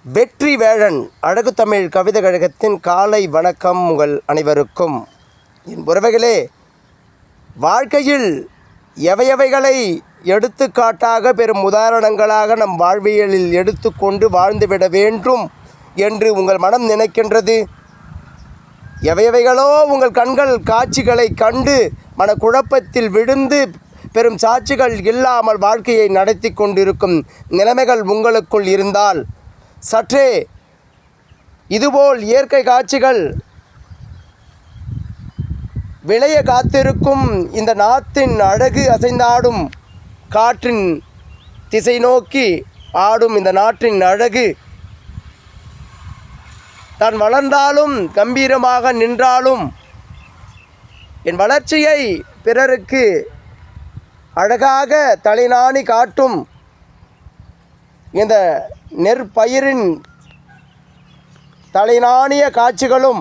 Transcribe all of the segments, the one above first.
வெற்றி வேழன் அழகு தமிழ் கவிதை கழகத்தின் காலை வணக்கம் உங்கள் அனைவருக்கும். என் உறவுகளே, வாழ்க்கையில் எவையவைகளை எடுத்துக்காட்டாக பெரும் உதாரணங்களாக நம் வாழ்வியலில் எடுத்துக்கொண்டு வாழ்ந்துவிட வேண்டும் என்று உங்கள் மனம் நினைக்கின்றது? எவையவைகளோ உங்கள் கண்கள் காட்சிகளை கண்டு மனக்குழப்பத்தில் விழுந்து பெரும் சாட்சிகள் இல்லாமல் வாழ்க்கையை நடத்தி கொண்டிருக்கும் நிலைமைகள் உங்களுக்குள் இருந்தால் சற்றே இதுபோல் இயற்கை காட்சிகள் விளைய காத்திருக்கும் இந்த நாட்டின் அழகு அசைந்தாடும் காற்றின் திசை நோக்கி ஆடும் இந்த நாட்டின் அழகு தான் வளர்ந்தாலும் கம்பீரமாக நின்றாலும் என் வளர்ச்சியை பிறருக்கு அழகாக தலைநாணி காட்டும் இந்த நெற்பயிரின் தலைநாணிய காட்சிகளும்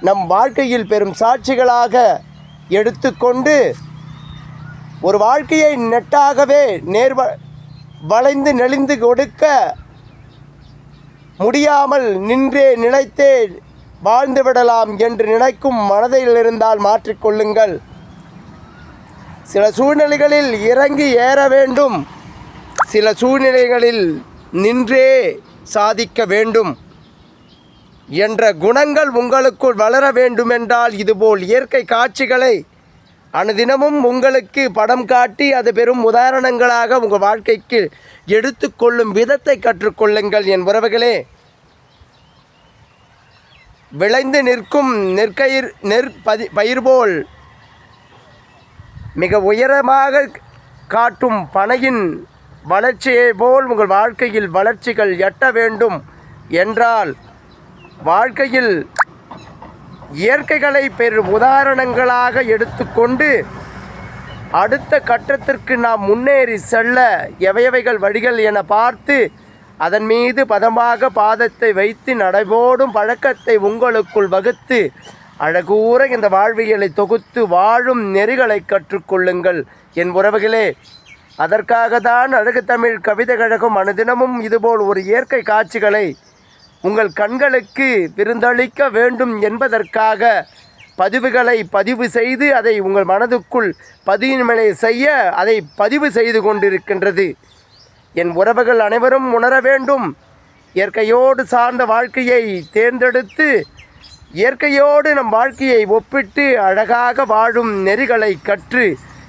நம் வாழ்க்கையில் பெரும் சாட்சிகளாக எடுத்துக்கொண்டு ஒரு வாழ்க்கையை நெட்டாகவே வளைந்து நெளிந்து கொடுக்க முடியாமல் நின்றே நிலைத்தே வாழ்ந்துவிடலாம் என்று நினைக்கும் மனதில் இருந்தால் மாற்றிக்கொள்ளுங்கள். சில சூழ்நிலைகளில் இறங்கி ஏற வேண்டும், சில சூழ்நிலைகளில் நின்றே சாதிக்க வேண்டும் என்ற குணங்கள் உங்களுக்குள் வளர வேண்டுமென்றால் இதுபோல் இயற்கை காட்சிகளை அனுதினமும் உங்களுக்கு படம் காட்டி அது பெரும் உதாரணங்களாக உங்கள் வாழ்க்கைக்கு எடுத்துக்கொள்ளும் விதத்தை கற்றுக்கொள்ளுங்கள். என் உறவுகளே, விளைந்து நிற்கும் பயிர் போல் மிக உயரமாக காட்டும் பனையின் வளர்ச்சியை போல் உங்கள் வாழ்க்கையில் வளர்ச்சிகள் எட்ட வேண்டும் என்றால் வாழ்க்கையில் இயற்கைகளை பெரும் உதாரணங்களாக எடுத்துக்கொண்டு அடுத்த கட்டத்திற்கு நாம் முன்னேறி செல்ல எவையவைகள் வழிகள் என பார்த்து அதன் மீது பதமாக பாதத்தை வைத்து நடைபோடும் பழக்கத்தை உங்களுக்குள் வகுத்து அழகூற இந்த வாழ்வியலை தொகுத்து வாழும் நெறிகளை கற்றுக்கொள்ளுங்கள். என் உறவுகளே, அதற்காக தான் அழகு தமிழ் கவிதை கழகம் அனுதினமும் இதுபோல் ஒரு இயற்கை காட்சிகளை உங்கள் கண்களுக்கு விருந்தளிக்க வேண்டும் என்பதற்காக பதிவுகளை பதிவு செய்து அதை உங்கள் மனதுக்குள் பதிவுகளை செய்ய அதை பதிவு செய்து கொண்டிருக்கின்றது. என் உறவுகள் அனைவரும் உணர வேண்டும். இயற்கையோடு சார்ந்த வாழ்க்கையை தேர்ந்தெடுத்து இயற்கையோடு நம் வாழ்க்கையை ஒப்பிட்டு அழகாக வாழும் நெறிகளை கற்று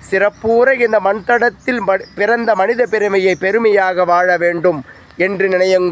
சிறப்பூற இந்த மண்தடத்தில் பிறந்த மனித பெருமையை பெருமையாக வாழ வேண்டும் என்று நினையுங்கள்.